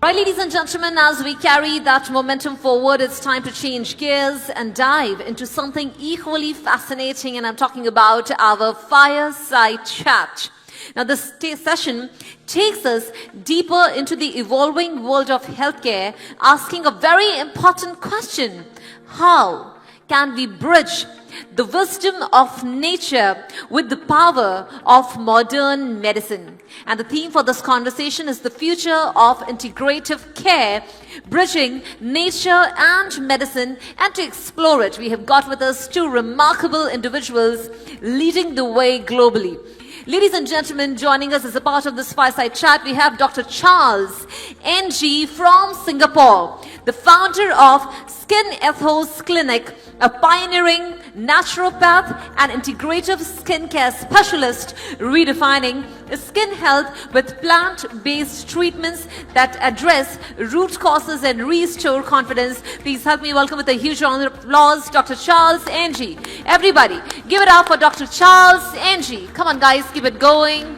Right, ladies and gentlemen, as we carry that momentum forward, it's time to change gears and dive into something equally fascinating, and I'm talking about our Fireside Chat. Now, this session takes us deeper into the evolving world of healthcare, asking a very important question: how can we bridge the wisdom of nature with the power of modern medicine? And the theme for this conversation is the future of integrative care, bridging nature and medicine. And to explore it, we have got with us two remarkable individuals leading the way globally. Ladies and gentlemen, joining us as a part of this Fireside Chat, we have Dr. Charles NG from Singapore, the founder of Skin Ethos Clinic, a pioneering naturopath and integrative skincare specialist, redefining skin health with plant-based treatments that address root causes and restore confidence. Please help me welcome with a huge round of applause, Dr. Charles NG. Everybody, give it up for Dr. Charles NG. Come on, guys, keep it going.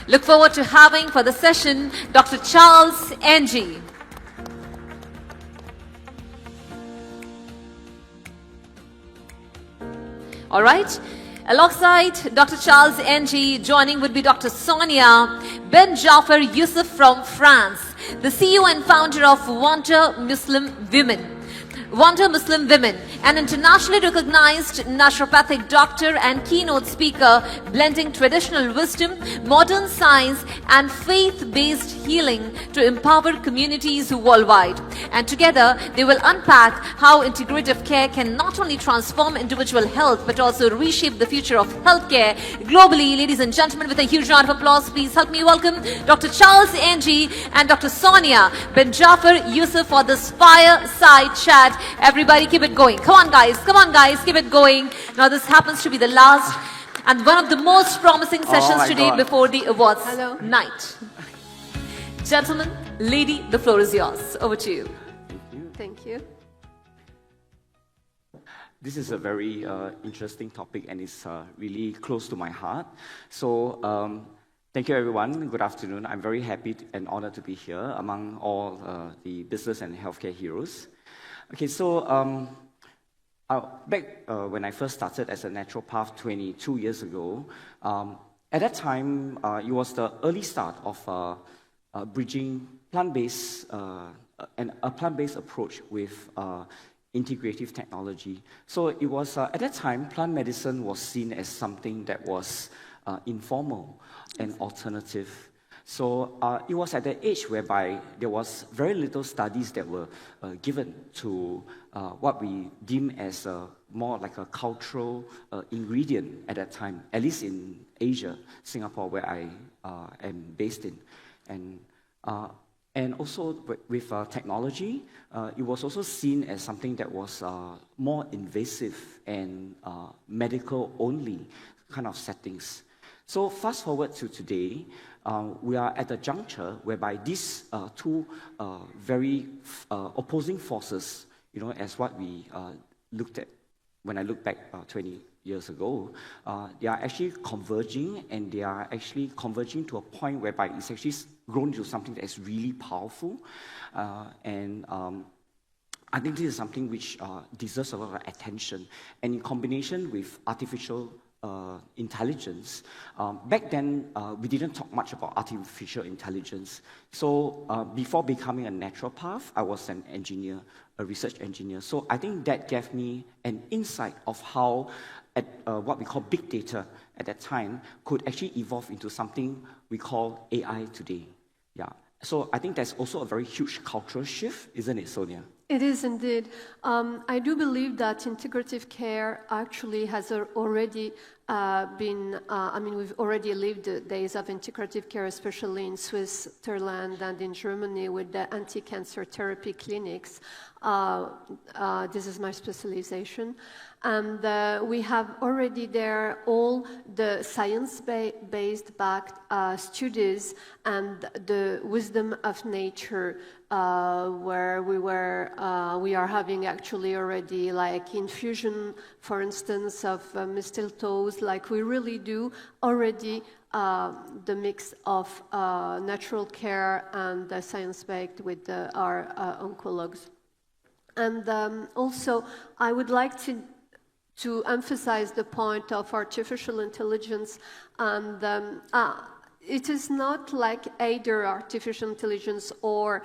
Look forward to having for the session Dr. Charles NG. All right. Alongside Dr. Charles NG, joining would be Dr. Sonia Bendjaffer Yousef from France, the CEO and founder of Wonder Muslim Women, an internationally recognized naturopathic doctor and keynote speaker, blending traditional wisdom, modern science, and faith-based healing to empower communities worldwide. And together, they will unpack how integrative care can not only transform individual health, but also reshape the future of healthcare globally. Ladies and gentlemen, with a huge round of applause, please help me welcome Dr. Charles NG and Dr. Sonia Bendjaffer Yousef for this Fireside Chat. Everybody keep it going. Come on guys, keep it going. Now this happens to be the last and one of the most promising sessions today before the awards night. Gentlemen, lady, the floor is yours. Over to you. Thank you. This is a very interesting topic, and it's really close to my heart. So thank you everyone. Good afternoon. I'm very happy and honored to be here among all the business and healthcare heroes. Okay, so back when I first started as a naturopath 22 years ago, at that time, it was the early start of bridging plant-based and a plant-based approach with integrative technology. So it was, at that time, plant medicine was seen as something that was informal and alternative. So it was at the age whereby there was very little studies that were given to what we deem as more like a cultural ingredient at that time, at least in Asia, Singapore, where I am based in. And also with technology, it was also seen as something that was more invasive and medical-only kind of settings. So fast forward to today, we are at a juncture whereby these two very opposing forces, you know, as what we looked at when I look back 20 years ago, they are actually converging, and they are actually converging to a point whereby it's actually grown into something that is really powerful. And I think this is something which deserves a lot of attention. And in combination with artificial intelligence. Back then, we didn't talk much about artificial intelligence. So before becoming a naturopath, I was an engineer, a research engineer. So I think that gave me an insight of how what we call big data at that time could actually evolve into something we call AI today. Yeah. So I think that's also a very huge cultural shift, isn't it, Sonia? It is indeed. I do believe that integrative care actually has already we've already lived the days of integrative care, especially in Switzerland and in Germany with the anti-cancer therapy clinics. This is my specialization. And we have already there all the science-based backed studies and the wisdom of nature where we are having actually already like infusion, for instance, of mistletoes. Like we really do already the mix of natural care and science-based with our oncologists. And also, I would like to emphasize the point of artificial intelligence, and it is not like either artificial intelligence or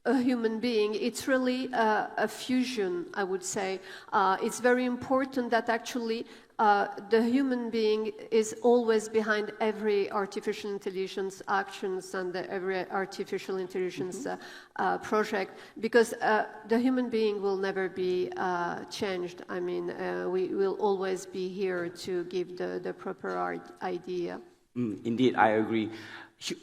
a human being. It's really a fusion, I would say. It's very important that actually the human being is always behind every artificial intelligence actions and every artificial intelligence project, because the human being will never be changed. I mean, we will always be here to give the proper idea. Indeed, I agree.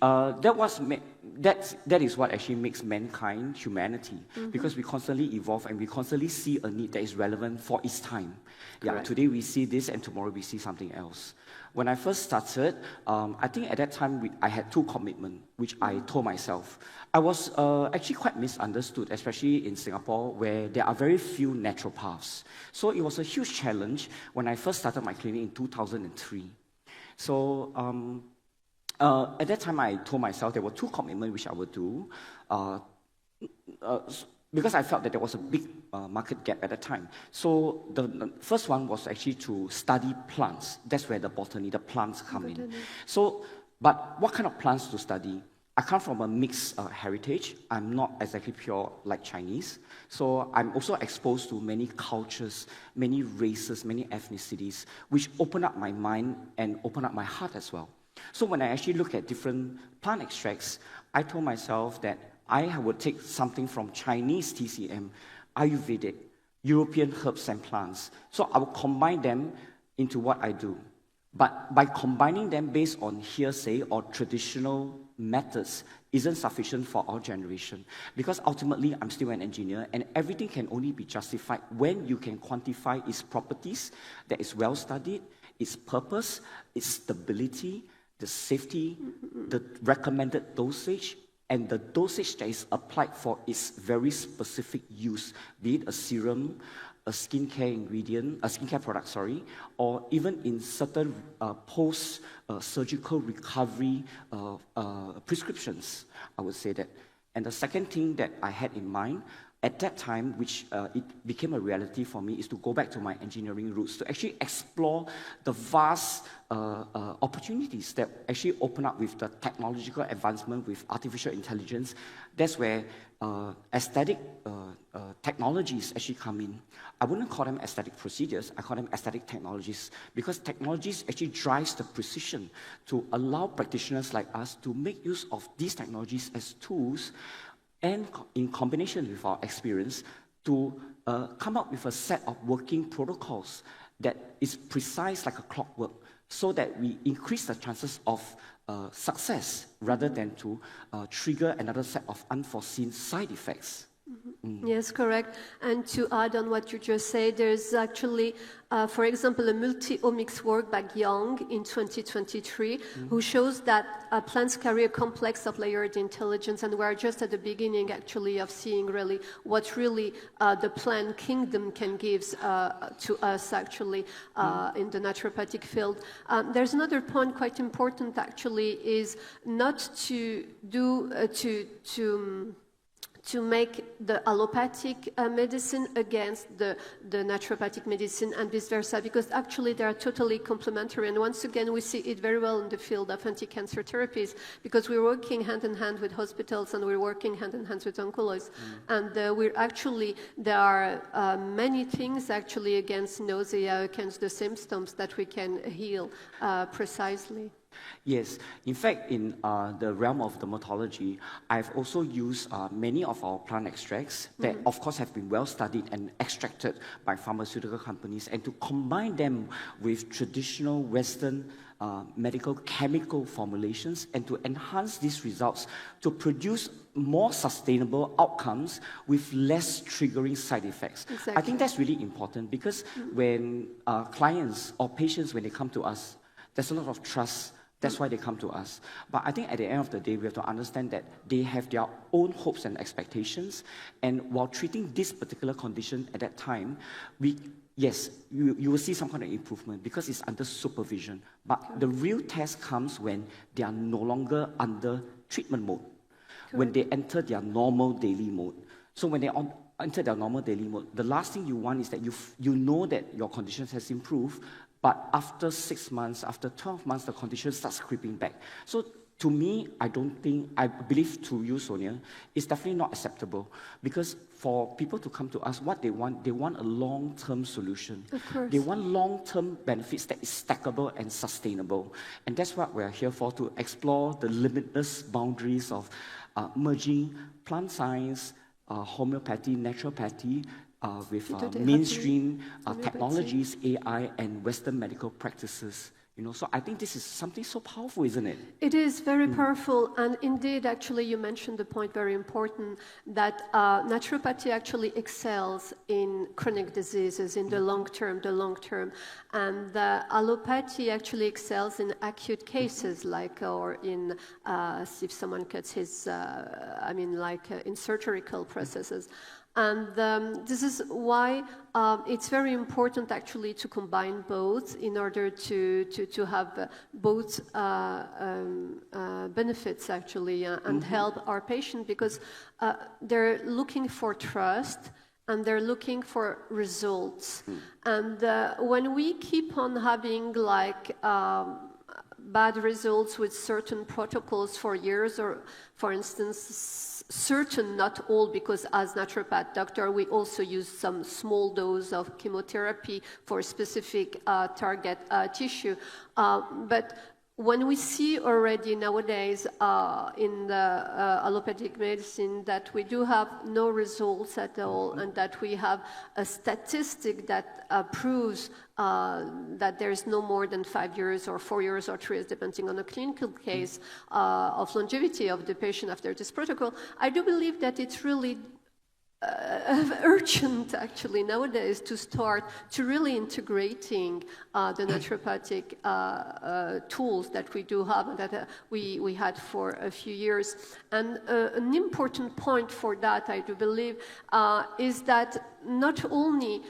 That is what actually makes mankind humanity, because we constantly evolve and we constantly see a need that is relevant for its time. Yeah, today we see this and tomorrow we see something else. When I first started, I think at that time I had two commitments, which I told myself. I was actually quite misunderstood, especially in Singapore, where there are very few naturopaths. So it was a huge challenge when I first started my clinic in 2003. So at that time, I told myself there were two commitments which I would do, because I felt that there was a big market gap at that time. So the first one was actually to study plants. That's where the botany, the plants come in. So, but what kind of plants to study? I come from a mixed heritage. I'm not exactly pure like Chinese. So I'm also exposed to many cultures, many races, many ethnicities, which open up my mind and open up my heart as well. So when I actually look at different plant extracts, I told myself that I would take something from Chinese TCM, Ayurvedic, European herbs and plants. So I will combine them into what I do. But by combining them based on hearsay or traditional methods isn't sufficient for our generation. Because ultimately, I'm still an engineer, and everything can only be justified when you can quantify its properties, that is well studied, its purpose, its stability, the safety, the recommended dosage, and the dosage that is applied for its very specific use, be it a serum, a skincare ingredient, a skincare product, sorry, or even in certain post-surgical recovery prescriptions, I would say that. And the second thing that I had in mind at that time, which it became a reality for me, is to go back to my engineering roots, to actually explore the vast opportunities that actually open up with the technological advancement with artificial intelligence. That's where aesthetic technologies actually come in. I wouldn't call them aesthetic procedures, I call them aesthetic technologies, because technologies actually drives the precision to allow practitioners like us to make use of these technologies as tools, and in combination with our experience, to come up with a set of working protocols that is precise like a clockwork, so that we increase the chances of success rather than to trigger another set of unforeseen side effects. Yes, correct. And to add on what you just said, there's actually, for example, a multi-omics work by Young in 2023, who shows that plants carry a complex of layered intelligence, and we're just at the beginning, actually, of seeing really what really the plant kingdom can give to us, actually, in the naturopathic field. There's another point quite important, actually, is not to do, to make the allopathic medicine against the naturopathic medicine and vice versa, because actually they are totally complementary. And once again, we see it very well in the field of anti-cancer therapies, because we're working hand in hand with hospitals and we're working hand in hand with oncologists. And there are many things actually against nausea, against the symptoms that we can heal precisely. Yes, in fact, in the realm of dermatology, I've also used many of our plant extracts that, of course, have been well studied and extracted by pharmaceutical companies, and to combine them with traditional Western medical chemical formulations, and to enhance these results to produce more sustainable outcomes with less triggering side effects. Exactly. I think that's really important, because when clients or patients, when they come to us, there's a lot of trust That's why they come to us. But I think at the end of the day, we have to understand that they have their own hopes and expectations. And while treating this particular condition at that time, yes, you will see some kind of improvement because it's under supervision. But the real test comes when they are no longer under treatment mode, when they enter their normal daily mode. So when they enter their normal daily mode, the last thing you want is that you know that your condition has improved, but after 6 months, after 12 months, the condition starts creeping back. So to me, I believe to you, Sonia, it's definitely not acceptable. Because for people to come to us, what they want a long-term solution. Of course. They want long-term benefits that is stackable and sustainable. And that's what we're here for, to explore the limitless boundaries of merging plant science, homeopathy, naturopathy, with mainstream technologies, AI, and Western medical practices. So I think this is something so powerful, isn't it? It is very powerful, and indeed, actually, you mentioned the point very important that naturopathy actually excels in chronic diseases in the long term, and allopathy actually excels in acute cases, like or in if someone cuts his, in surgical processes. And this is why it's very important actually to combine both in order to have both benefits actually and help our patient, because they're looking for trust and they're looking for results. And when we keep on having bad results with certain protocols for years, or for instance, certain, not all, because as naturopath doctor, we also use some small dose of chemotherapy for specific target tissue. But when we see already nowadays in the allopathic medicine that we do have no results at all, and that we have a statistic that proves that there is no more than 5 years or 4 years or 3 years, depending on the clinical case, of longevity of the patient after this protocol, I do believe that it's really urgent actually nowadays to start to really integrating the naturopathic tools that we do have and that we had for a few years. And an important point for that, I do believe, is that not only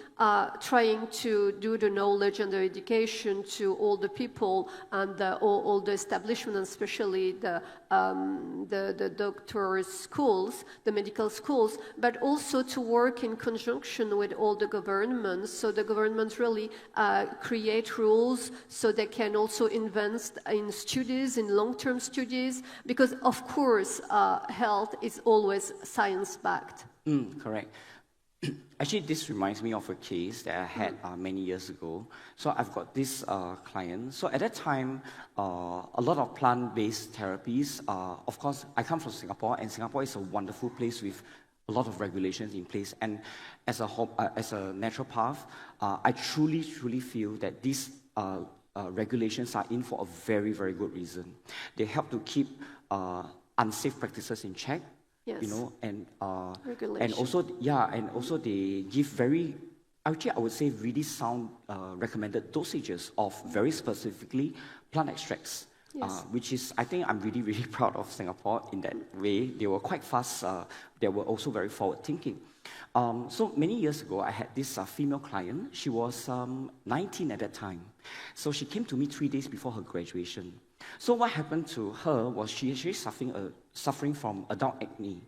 trying to do the knowledge and the education to all the people and all the establishment, and especially the doctors' schools, the medical schools, but also to work in conjunction with all the governments, so the governments really create rules so they can also invest in studies, in long-term studies, because of course health is always science-backed. Correct. Actually, this reminds me of a case that I had many years ago. So I've got this client. So at that time, a lot of plant-based therapies. Of course, I come from Singapore, and Singapore is a wonderful place with a lot of regulations in place. And as a naturopath, I truly feel that these regulations are in for a very, very good reason. They help to keep unsafe practices in check. Yes. And Regulation. also they give very, actually I would say really sound recommended dosages of very specifically plant extracts. Yes. Which is, I think I'm really, really proud of Singapore in that way. They were quite fast. They were also very forward thinking. So many years ago, I had this female client. She was 19 at that time. So she came to me 3 days before her graduation. So what happened to her was she actually suffering from adult acne.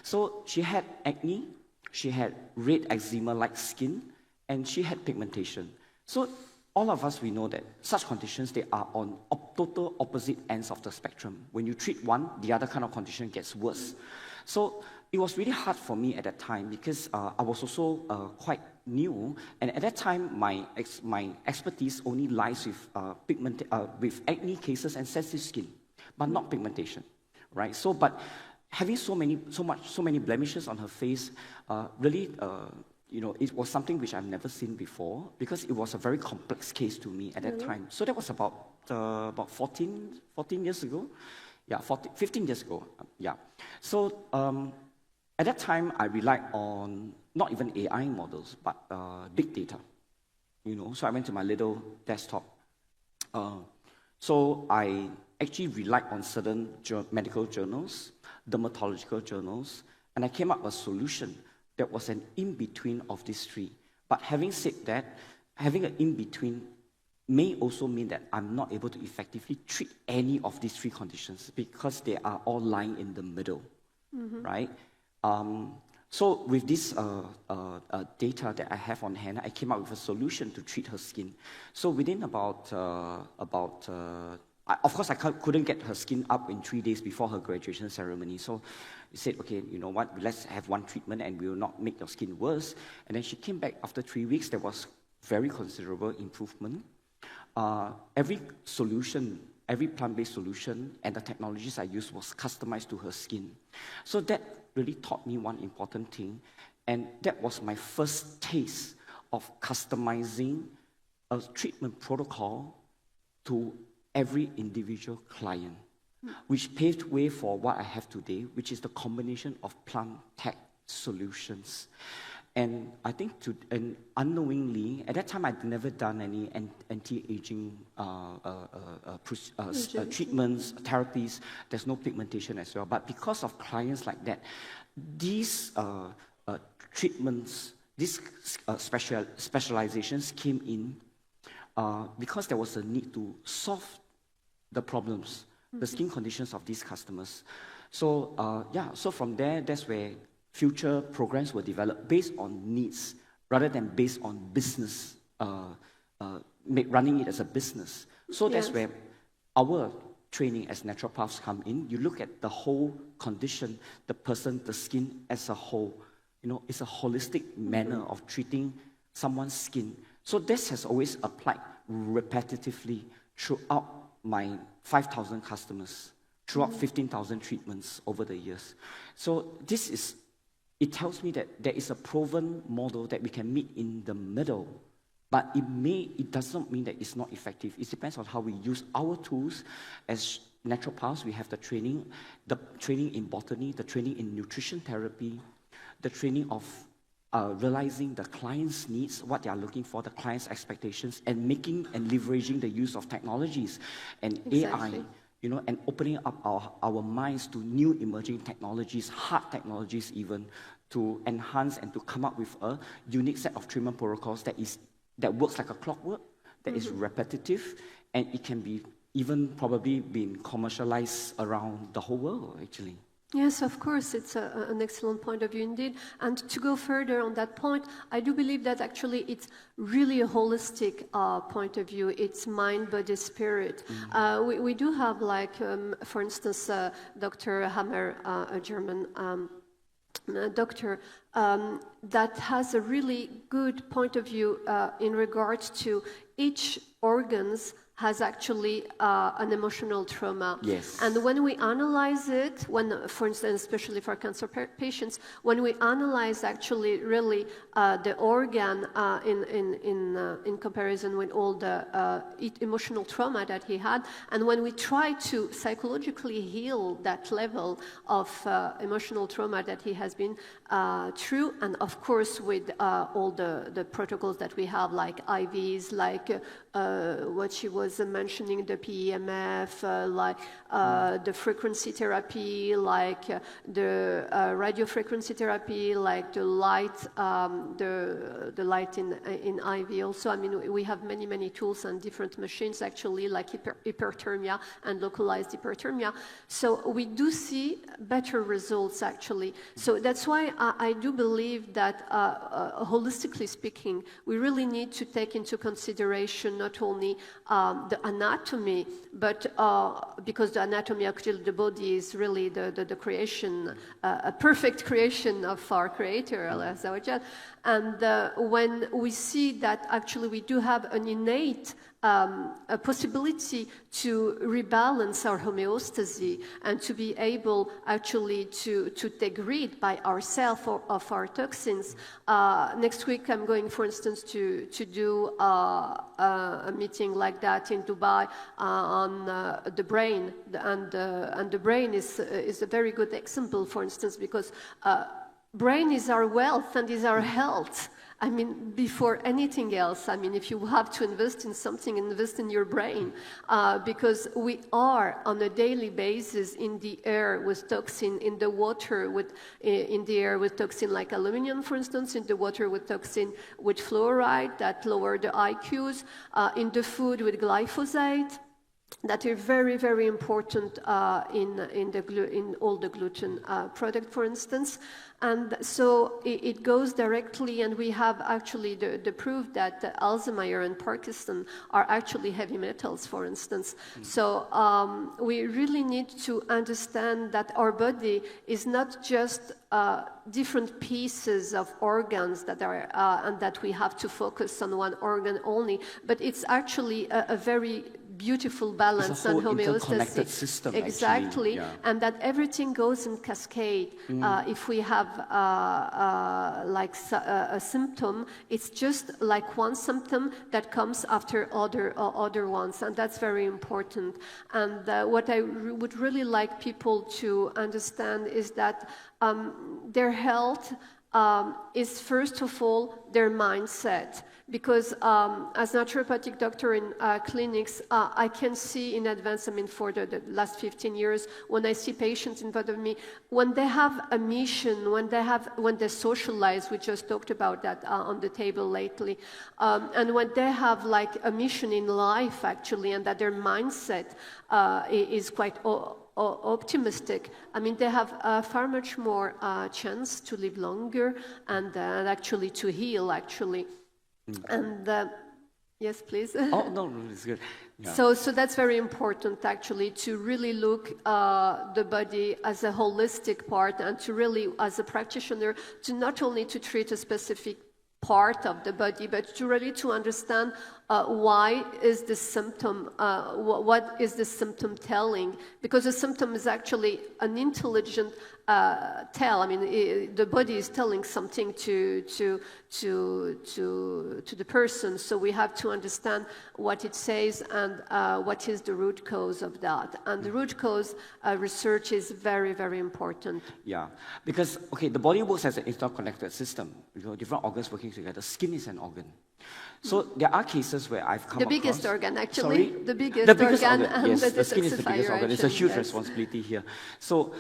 So she had acne, she had red eczema-like skin, and she had pigmentation. So all of us, we know that such conditions, they are on total opposite ends of the spectrum. When you treat one, the other kind of condition gets worse. So it was really hard for me at that time because I was also quite new, and at that time my expertise only lies with acne cases and sensitive skin, but not pigmentation, right? So, but having so many blemishes on her face, really, it was something which I've never seen before because it was a very complex case to me at that time. So that was about 14 years ago, 15 years ago, So at that time, I relied on not even AI models, but big data. So I went to my little desktop So I actually relied on certain medical journals, dermatological journals, and I came up with a solution that was an in-between of these three. But having said that, having an in-between may also mean that I'm not able to effectively treat any of these three conditions because they are all lying in the middle, right? So with this data that I have on hand, I came up with a solution to treat her skin. So within of course, I couldn't get her skin up in 3 days before her graduation ceremony. So I said, okay, you know what, let's have one treatment and we will not make your skin worse. And then she came back after 3 weeks. There was very considerable improvement. Every solution, every plant-based solution and the technologies I used was customized to her skin. So that really taught me one important thing. And that was my first taste of customizing a treatment protocol to every individual client, which paved way for what I have today, which is the combination of plant tech solutions. And I think, and unknowingly, at that time I'd never done any anti-aging treatments, therapies. There's no pigmentation as well. But because of clients like that, these treatments, these specializations came in because there was a need to solve the problems, the skin conditions of these customers. So so from there, that's where future programs were developed based on needs rather than based on business, running it as a business. So that's where our training as naturopaths come in. You look at the whole condition, the person, the skin as a whole. You know, it's a holistic manner of treating someone's skin. So this has always applied repetitively throughout my 5,000 customers, throughout 15,000 treatments over the years. So it tells me that there is a proven model that we can meet in the middle, but it does not mean that it's not effective. It depends on how we use our tools. As naturopaths, we have the training in botany, the training in nutrition therapy, the training of realizing the client's needs, what they are looking for, the client's expectations, and making and leveraging the use of technologies and AI, and opening up our minds to new emerging technologies, hard technologies even, to enhance and to come up with a unique set of treatment protocols that works like a clockwork, that is repetitive, and it can be even probably being commercialized around the whole world, actually. Yes, of course, it's an excellent point of view indeed. And to go further on that point, I do believe that actually it's really a holistic point of view. It's mind, body, spirit. We do have, like, for instance, Dr. Hammer, a German doctor, that has a really good point of view in regards to each organs has actually an emotional trauma. Yes. And when we analyze it, for instance, especially for cancer patients, when we analyze actually really the organ in comparison with all the emotional trauma that he had, and when we try to psychologically heal that level of emotional trauma that he has been through, and of course with all the protocols that we have, like IVs, like what she was mentioning, the PEMF, like the frequency therapy, like the radio frequency therapy, like the light, the light in IV also. I mean, we have many tools and different machines actually, like hyperthermia and localized hyperthermia. So we do see better results actually. So that's why I do believe that holistically speaking, we really need to take into consideration not only the anatomy, but because the anatomy actually the body is really the creation, a perfect creation of our Creator, Allah Azza wa Jal. And when we see that actually we do have an innate a possibility to rebalance our homeostasis and to be able actually to take rid by ourselves of our toxins. Next week I'm going, for instance, to do a meeting like that in Dubai on the brain, and the brain is a very good example, for instance, because brain is our wealth and is our health. I mean, before anything else, I mean, if you have to invest in something, invest in your brain, because we are on a daily basis in the air with toxin, in the water with, in the air with toxin like aluminum, for instance, in the water with toxin with fluoride that lower the IQs, in the food with glyphosate, that are very, very important in all the gluten product, for instance. And so it goes directly, and we have actually the proof that Alzheimer and Parkinson are actually heavy metals, for instance. So we really need to understand that our body is not just different pieces of organs that are, and that we have to focus on one organ only, but it's actually a very beautiful balance and homeostasis system, exactly, yeah. And that everything goes in cascade. If we have like a symptom, it's just like one symptom that comes after other ones, and that's very important. And what I would really like people to understand is that their health is first of all their mindset. Because as naturopathic doctor in clinics, I can see in advance, I mean, for the last 15 years, when I see patients in front of me, when they have a mission, when they socialize, we just talked about that on the table lately, and when they have like a mission in life, actually, and that their mindset is quite optimistic, I mean, they have far much more chance to live longer and actually to heal, actually. And yes, please. Oh, no, it's good. Yeah. So that's very important, actually, to really look the body as a holistic part, and to really, as a practitioner, to not only to treat a specific part of the body, but to really to understand why is the symptom, what is the symptom telling? Because the symptom is actually an intelligent tell. I mean, the body is telling something to the person. So we have to understand what it says and what is the root cause of that. And the root cause research is very, very important. Yeah, because, okay, the body works as an interconnected system. You know, different organs working together. Skin is an organ. So there are cases where I've come the across... biggest organ, actually. Sorry? The biggest organ. And yes, the skin is the biggest organ. It's a huge responsibility here. So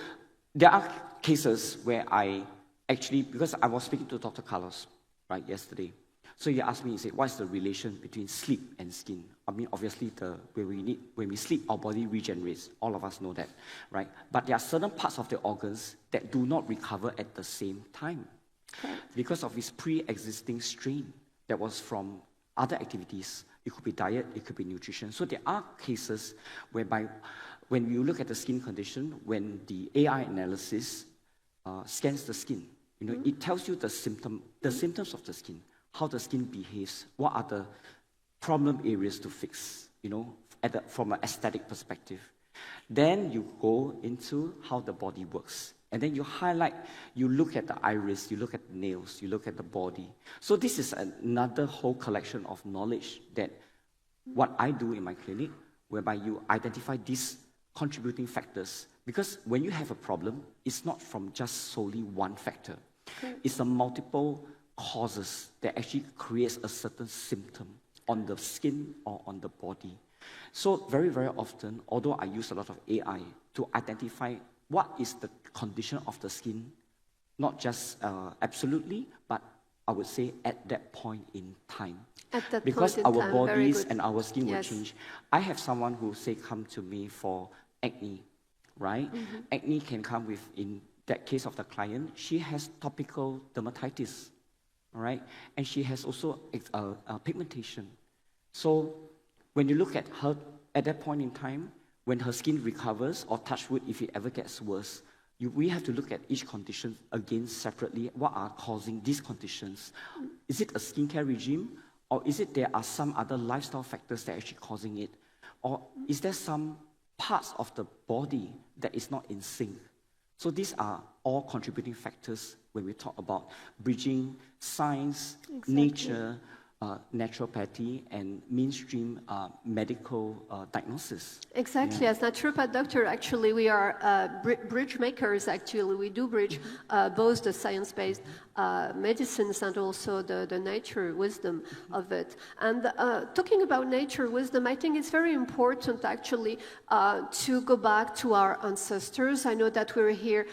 there are cases where I actually, because I was speaking to Dr. Carlos, right, yesterday. So he asked me, he said, what's the relation between sleep and skin? I mean, obviously, when we sleep, our body regenerates. All of us know that, right? But there are certain parts of the organs that do not recover at the same time. Okay. Because of its pre-existing strain that was from other activities. It could be diet, it could be nutrition. So there are cases whereby when you look at the skin condition, when the AI analysis scans the skin, you know, it tells you the symptoms of the skin, how the skin behaves, what are the problem areas to fix, you know, from an aesthetic perspective. Then you go into how the body works. And then you highlight, you look at the iris, you look at the nails, you look at the body. So this is another whole collection of knowledge that what I do in my clinic, whereby you identify these contributing factors. Because when you have a problem, it's not from just solely one factor. Okay. It's a multiple causes that actually creates a certain symptom on the skin or on the body. So very, very often, although I use a lot of AI to identify what is the condition of the skin, not just absolutely, but I would say at that point in time. At that because point in our time, bodies and our skin will yes. change. I have someone who say come to me for acne, right? Mm-hmm. Acne can come with, in that case of the client, she has topical dermatitis, all right? And she has also pigmentation. So when you look at her at that point in time, when her skin recovers, or touch wood, if it ever gets worse, we have to look at each condition again separately. What are causing these conditions? Is it a skincare regime? Or is it there are some other lifestyle factors that are actually causing it? Or is there some parts of the body that is not in sync? So these are all contributing factors when we talk about bridging science, nature, naturopathy and mainstream medical diagnosis. Exactly. As naturopath doctor, actually, we are bridge makers. Actually, we do bridge both the science-based medicines and also the nature wisdom of it. And talking about nature wisdom, I think it's very important, actually, to go back to our ancestors. I know that we're here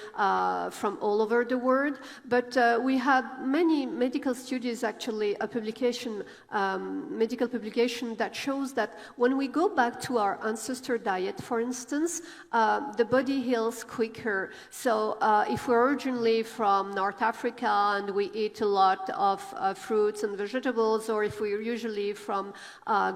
from all over the world, but we had many medical studies, actually, a publication, medical publication that shows that when we go back to our ancestor diet, for instance, the body heals quicker. So if we're originally from North Africa and we eat a lot of fruits and vegetables, or if we're usually from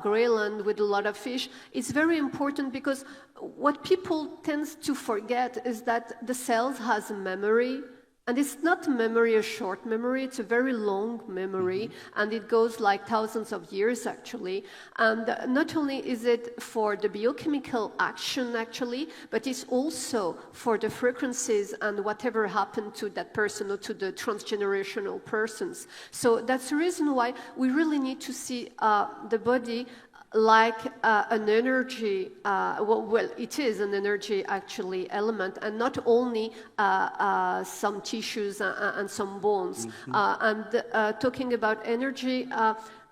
Greenland with a lot of fish, it's very important, because what people tend to forget is that the cells has a memory. And it's not memory, a short memory, it's a very long memory, and it goes like thousands of years, actually. And not only is it for the biochemical action, actually, but it's also for the frequencies and whatever happened to that person or to the transgenerational persons. So that's the reason why we really need to see the body like an energy, well, it is an energy, actually, element, and not only some tissues and some bones. And talking about energy,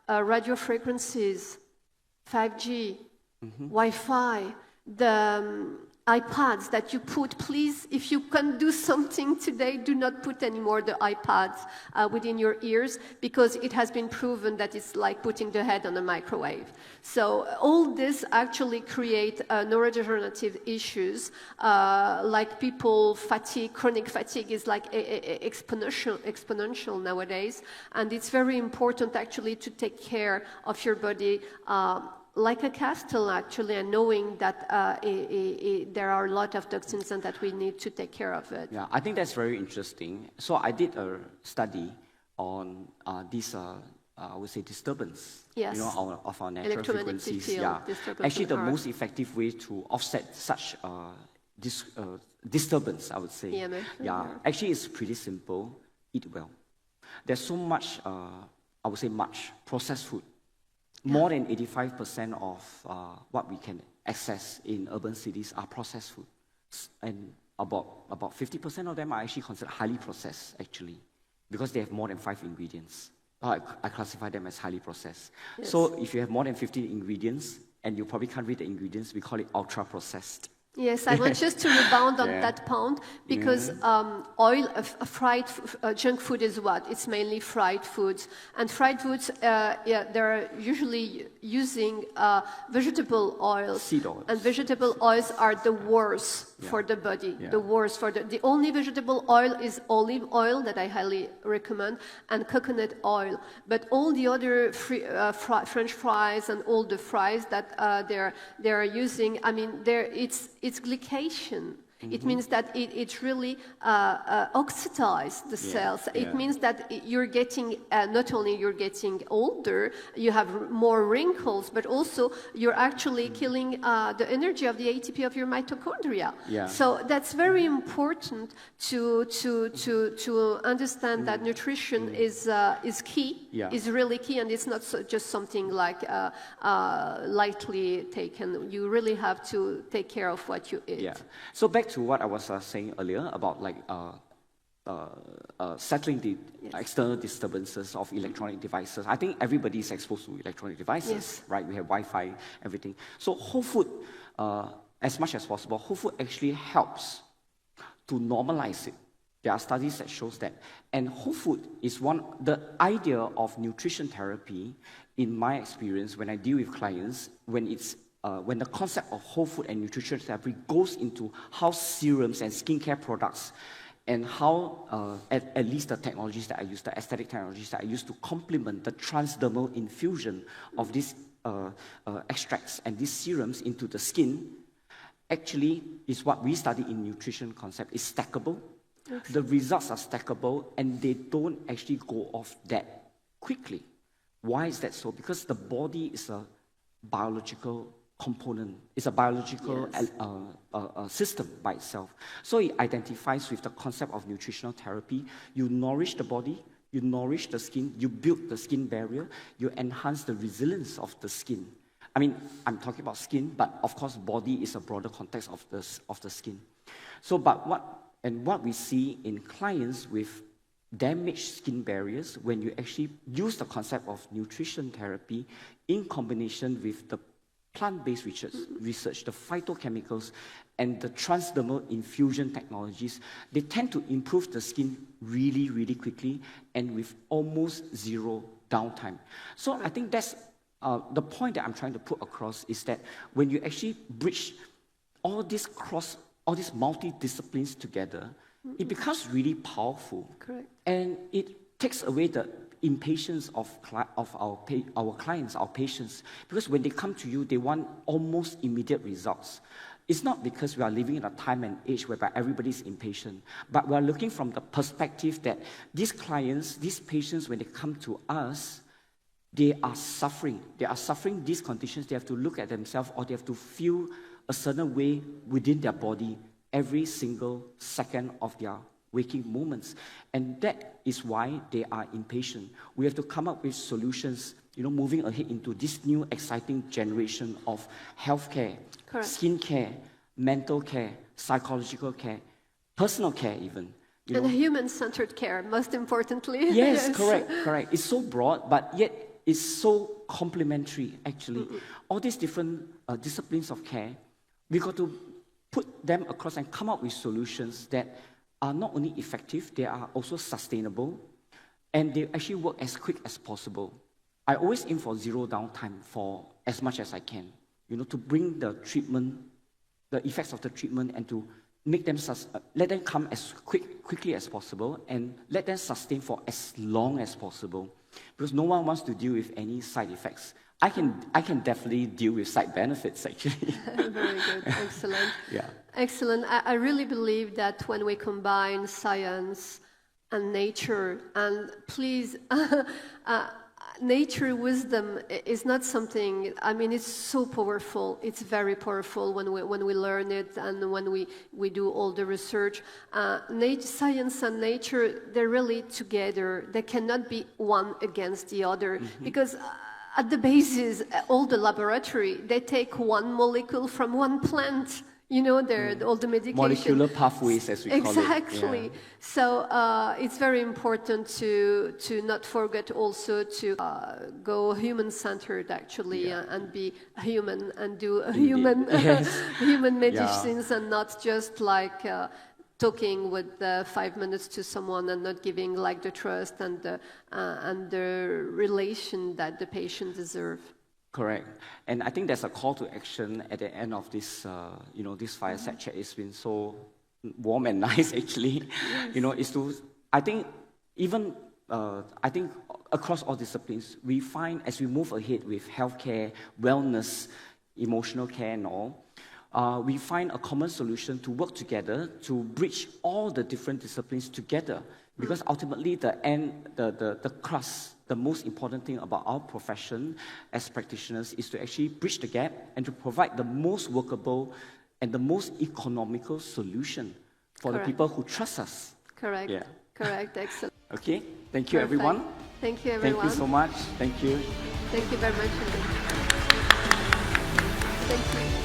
radio frequencies, 5G, Wi-Fi, the iPads that you put, please, if you can do something today, do not put anymore the iPads within your ears, because it has been proven that it's like putting the head on a microwave. So all this actually create neurodegenerative issues, like people fatigue, chronic fatigue is like exponential nowadays, and it's very important, actually, to take care of your body like a castle, actually, and knowing that there are a lot of toxins and that we need to take care of it. Yeah, I think that's very interesting. So I did a study on this, I would say, disturbance, yes, of our natural frequencies. Field, actually, the most effective way to offset such disturbance, I would say, actually, it's pretty simple. Eat well. There's so much, I would say, much processed food. More than 85% of what we can access in urban cities are processed food. And about 50% of them are actually considered highly processed, actually, because they have more than 5 ingredients. I classify them as highly processed. Yes. So if you have more than 50 ingredients, and you probably can't read the ingredients, we call it ultra-processed. Yes, I want just to rebound on that point, because oil, fried junk food is what? It's mainly fried foods. And fried foods, they're usually using vegetable oils. Seed oils. And vegetable oils are the worst for the body. The worst for the only vegetable oil is olive oil that I highly recommend, and coconut oil. But all the other French fries and all the fries that they're using, I mean, it's glycation. It means that it really oxidizes the cells. It means that you're getting, not only you're getting older, you have more wrinkles, but also you're actually killing the energy of the ATP of your mitochondria. So that's very important to understand that nutrition is key, is really key, and it's not just something like lightly taken. You really have to take care of what you eat. So back to what I was saying earlier about like settling the external disturbances of electronic devices. I think everybody is exposed to electronic devices, right? We have Wi-Fi, everything. So whole food, as much as possible, whole food actually helps to normalize it. There are studies that shows that. And whole food is the idea of nutrition therapy, in my experience, when I deal with clients, when the concept of whole food and nutrition therapy goes into how serums and skincare products and how, at least the technologies that I use, the aesthetic technologies that I use to complement the transdermal infusion of these extracts and these serums into the skin, actually is what we study in nutrition concept. It's stackable. The results are stackable, and they don't actually go off that quickly. Why is that so? Because the body is a biological component. It's a biological system by itself. So it identifies with the concept of nutritional therapy. You nourish the body, you nourish the skin, you build the skin barrier, you enhance the resilience of the skin. I mean, I'm talking about skin, but of course, body is a broader context of the skin. So, but what we see in clients with damaged skin barriers, when you actually use the concept of nutrition therapy in combination with the plant-based research, the phytochemicals, and the transdermal infusion technologies, they tend to improve the skin really, really quickly and with almost zero downtime. So I think that's the point that I'm trying to put across is that when you actually bridge all these multidisciplines together, it becomes really powerful. Correct. And it takes away the impatience of our clients, our patients, because when they come to you, they want almost immediate results. It's not because we are living in a time and age whereby everybody's impatient, but we are looking from the perspective that these clients, these patients, when they come to us, they are suffering. They are suffering these conditions. They have to look at themselves, or they have to feel a certain way within their body every single second of their waking moments. And that is why they are impatient. We have to come up with solutions, moving ahead into this new exciting generation of healthcare, Correct. skincare, mental care, psychological care, personal care even. And human-centered care, most importantly. Yes, correct. It's so broad, but yet it's so complementary, actually. All these different disciplines of care, we got to put them across and come up with solutions that are not only effective, they are also sustainable, and they actually work as quick as possible. I always aim for zero downtime for as much as I can, to bring the treatment, the effects of the treatment, and to make them let them come as quickly as possible, and let them sustain for as long as possible, because no one wants to deal with any side effects. I can definitely deal with side benefits, actually. Very good, excellent. Yeah. Excellent. I really believe that when we combine science and nature, and please, nature wisdom is not something, it's so powerful. It's very powerful when we learn it and when we do all the research. Science and nature, they're really together. They cannot be one against the other, because at the basis, all the laboratory, they take one molecule from one plant. All the medication. Molecular pathways, as we call it. Exactly. Yeah. So it's very important to not forget also to go human-centered, actually, and be human and do human human medicines, and not just like talking with 5 minutes to someone and not giving like the trust and the relation that the patient deserves. Correct. And I think there's a call to action at the end of this, this fireside chat. It's been so warm and nice, actually. Yes. I think across all disciplines, we find as we move ahead with healthcare, wellness, emotional care and all, we find a common solution to work together to bridge all the different disciplines together. Because ultimately, the crux, the most important thing about our profession as practitioners is to actually bridge the gap and to provide the most workable and the most economical solution for the people who trust us. Correct. Yeah. Correct. Excellent. Okay. Thank you, everyone. Thank you, everyone. Thank you so much. Thank you. Thank you very much. Thank you.